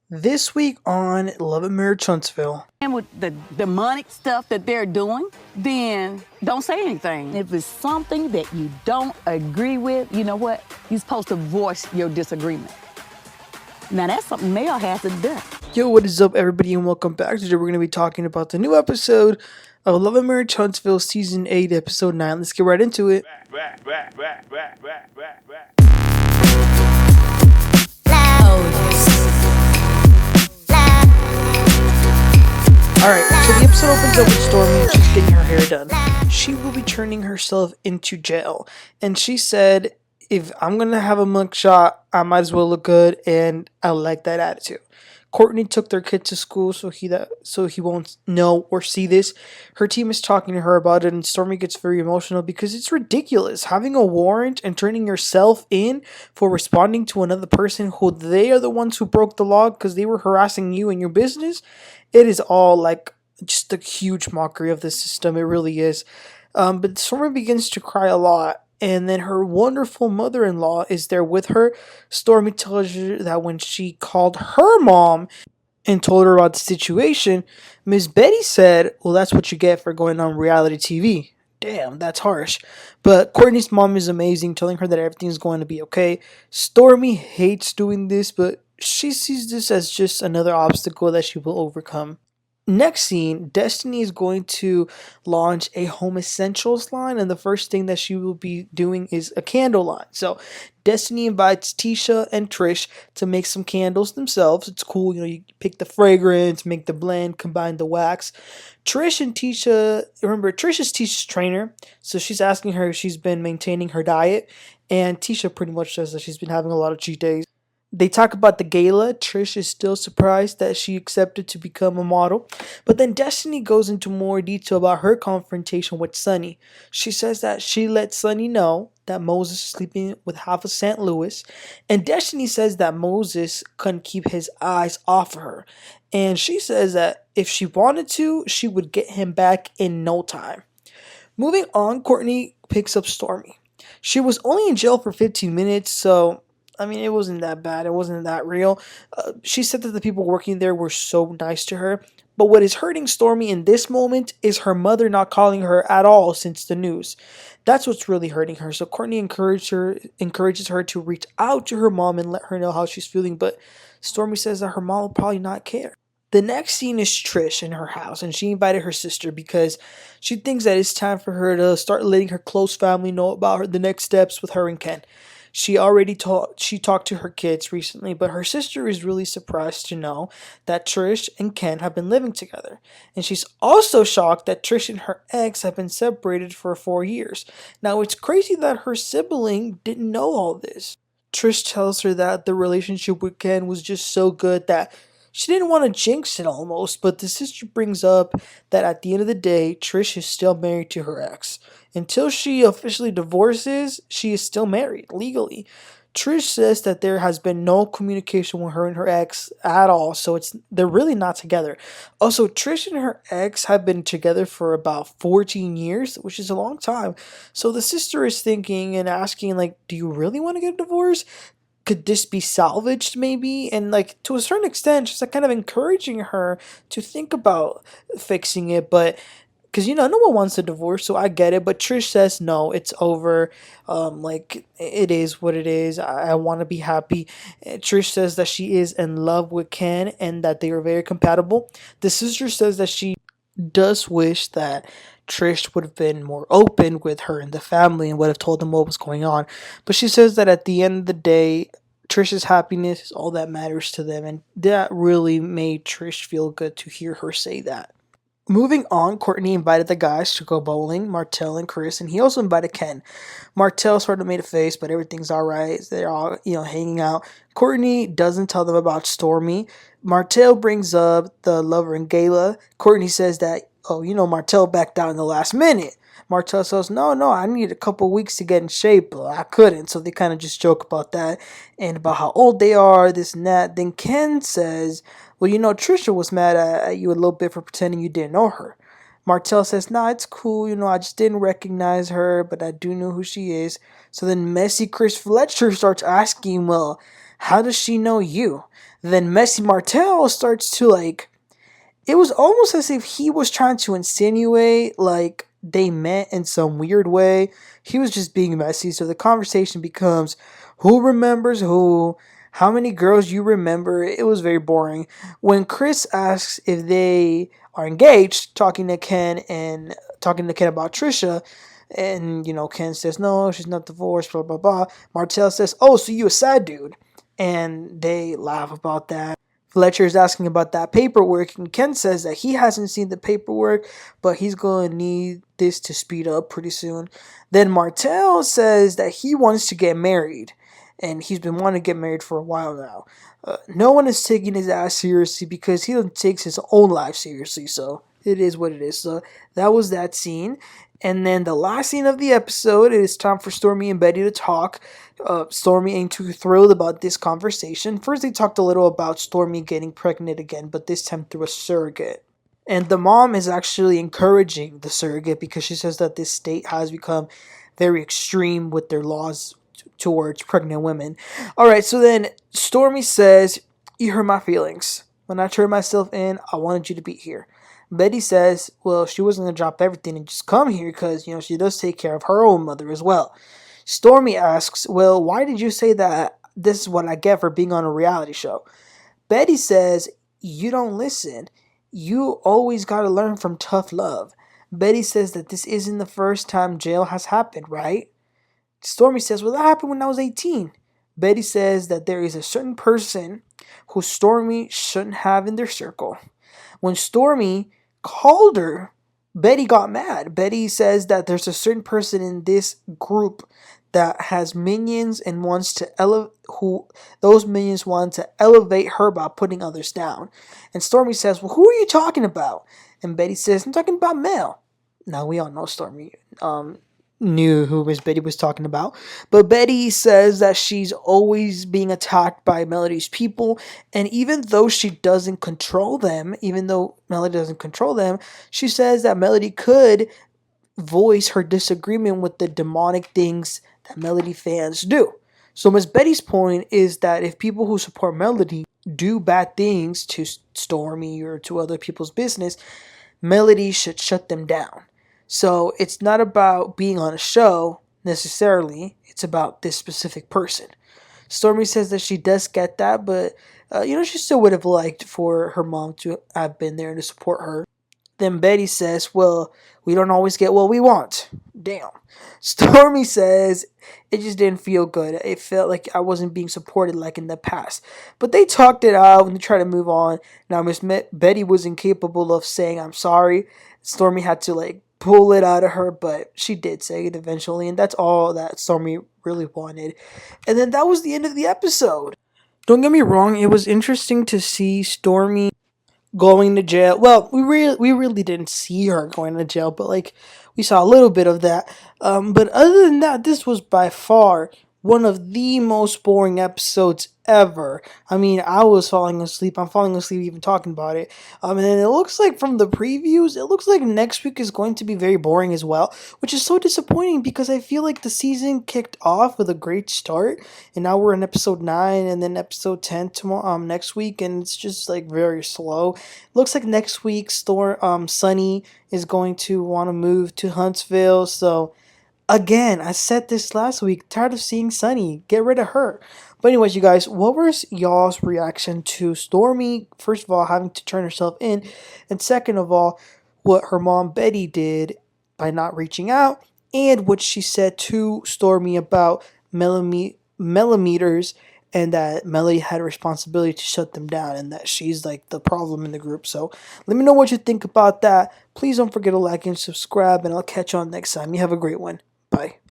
This week on LAMHS Huntsville. And with the demonic stuff that they're doing, then don't say anything. If it's something that you don't agree with, you know what? You're supposed to voice your disagreement. Now that's something Nell has to do. Yo, what is up, everybody, and welcome back. Today we're going to be talking about the new episode of LAMHS Huntsville Season 8, Episode 9. Let's get right into it. Alright, so the episode opens up with Stormi just getting her hair done. She will be turning herself into jail. And she said, if I'm going to have a mugshot, I might as well look good, and I like that attitude. Courtney took their kid to school so he won't know or see this. Her team is talking to her about it, and Stormi gets very emotional because it's ridiculous. Having a warrant and turning yourself in for responding to another person who they are the ones who broke the law because they were harassing you and your business. It is all like just a huge mockery of the system. It really is. But Stormi begins to cry a lot. And then her wonderful mother-in-law is there with her. Stormi tells her that when she called her mom and told her about the situation, Miss Betty said, well, that's what you get for going on reality TV. Damn, that's harsh. But Courtney's mom is amazing, telling her that everything's going to be okay. Stormi hates doing this, but she sees this as just another obstacle that she will overcome. Next scene, Destiny is going to launch a home essentials line, and the first thing that she will be doing is a candle line. So Destiny invites Tisha and Trish to make some candles themselves. It's cool, you pick the fragrance, make the blend, combine the wax. Trish and Tisha, remember, Trish is Tisha's trainer, so she's asking her if she's been maintaining her diet, and Tisha pretty much says that she's been having a lot of cheat days. They talk about the gala. Trish is still surprised that she accepted to become a model. But then Destiny goes into more detail about her confrontation with Sonny. She says that she let Sonny know that Moses is sleeping with half of St. Louis. And Destiny says that Moses couldn't keep his eyes off of her. And she says that if she wanted to, she would get him back in no time. Moving on, Courtney picks up Stormi. She was only in jail for 15 minutes, so it wasn't that bad. It wasn't that real. She said that the people working there were so nice to her. But what is hurting Stormi in this moment is her mother not calling her at all since the news. That's what's really hurting her. So Courtney encourages her to reach out to her mom and let her know how she's feeling. But Stormi says that her mom will probably not care. The next scene is Trish in her house, and she invited her sister because she thinks that it's time for her to start letting her close family know about the next steps with her and Ken. She talked to her kids recently, but her sister is really surprised to know that Trish and Ken have been living together. And she's also shocked that Trish and her ex have been separated for 4 years. Now, it's crazy that her sibling didn't know all this. Trish tells her that the relationship with Ken was just so good that she didn't want to jinx it almost, but the sister brings up that at the end of the day, Trish is still married to her ex. Until she officially divorces, she is still married, legally. Trish says that there has been no communication with her and her ex at all, so they're really not together. Also, Trish and her ex have been together for about 14 years, which is a long time. So the sister is thinking and asking, do you really want to get a divorce? Could this be salvaged maybe? And to a certain extent, she's kind of encouraging her to think about fixing it, but because no one wants a divorce, so I get it. But Trish says no, it's over. It is what it is. I want to be happy. Trish says that she is in love with Ken and that they are very compatible. The sister says that she does wish that Trish would have been more open with her and the family and would have told them what was going on. But she says that at the end of the day, Trish's happiness is all that matters to them. And that really made Trish feel good to hear her say that. Moving on, Courtney invited the guys to go bowling, Martell and Chris, and he also invited Ken. Martell sort of made a face, but everything's alright. They're all, hanging out. Courtney doesn't tell them about Stormi. Martell brings up the lover and gala. Courtney says that, Martell backed out in the last minute. Martell says, no, I need a couple weeks to get in shape, but I couldn't. So they kind of just joke about that and about how old they are, this and that. Then Ken says, well, Trisha was mad at you a little bit for pretending you didn't know her. Martell says, nah, it's cool. I just didn't recognize her, but I do know who she is. So then messy Chris Fletcher starts asking, well, how does she know you? Then Messy Martell starts to like, it was almost as if he was trying to insinuate like they met in some weird way. He was just being messy. So the conversation becomes who remembers who, how many girls you remember. It was very boring. When Chris asks if they are engaged, talking to Ken about Trisha, and Ken says no, she's not divorced, blah blah blah. Martell says, "Oh, so you a sad dude," and they laugh about that. Fletcher is asking about that paperwork, and Ken says that he hasn't seen the paperwork, but he's going to need this to speed up pretty soon. Then Martell says that he wants to get married, and he's been wanting to get married for a while now. No one is taking his ass seriously because he takes his own life seriously, so it is what it is. So that was that scene. And then the last scene of the episode, it is time for Stormi and Betty to talk. Stormi ain't too thrilled about this conversation. First, they talked a little about Stormi getting pregnant again, but this time through a surrogate. And the mom is actually encouraging the surrogate because she says that this state has become very extreme with their laws towards pregnant women. Alright, so then Stormi says, "You hurt my feelings. When I turned myself in, I wanted you to be here." Betty says, well, she wasn't going to drop everything and just come here because, she does take care of her own mother as well. Stormi asks, well, why did you say that this is what I get for being on a reality show? Betty says, you don't listen. You always got to learn from tough love. Betty says that this isn't the first time jail has happened, right? Stormi says, well, that happened when I was 18. Betty says that there is a certain person who Stormi shouldn't have in their circle. When Stormi called her, Betty got mad. Betty says that there's a certain person in this group that has minions and wants to those minions want to elevate her by putting others down. And Stormi says, well, who are you talking about? And Betty says, I'm talking about Mel. Now we all know Stormi knew who Miss Betty was talking about. But Betty says that she's always being attacked by Melody's people, and even though she doesn't control them, she says that Melody could voice her disagreement with the demonic things that Melody fans do. So Miss Betty's point is that if people who support Melody do bad things to Stormi or to other people's business, Melody should shut them down. So it's not about being on a show necessarily. It's about this specific person. Stormi says that she does get that, but she still would have liked for her mom to have been there to support her. Then Betty says, well, we don't always get what we want. Damn. Stormi says it just didn't feel good. It felt like I wasn't being supported like in the past. But they talked it out and they tried to move on. Now, Miss Betty was incapable of saying I'm sorry. Stormi had to pull it out of her, but she did say it eventually, and that's all that Stormi really wanted. And then that was the end of the episode. Don't get me wrong, it was interesting to see Stormi going to jail. Well, we really didn't see her going to jail, but we saw a little bit of that. But other than that, this was by far one of the most boring episodes ever. I mean, I was falling asleep. I'm falling asleep even talking about it. And then it looks like from the previews, it looks like next week is going to be very boring as well, which is so disappointing because I feel like the season kicked off with a great start, and now we're in episode 9 and then episode 10 tomorrow, next week, and it's just very slow. It looks like next week Sunny is going to want to move to Huntsville, so again, I said this last week, tired of seeing Sunny. Get rid of her. But anyways, you guys, what was y'all's reaction to Stormi, first of all, having to turn herself in, and second of all, what her mom Betty did by not reaching out, and what she said to Stormi about MELOMETERS, and that Melody had a responsibility to shut them down, and that she's the problem in the group. So let me know what you think about that. Please don't forget to like and subscribe, and I'll catch you on next time. You have a great one. Bye.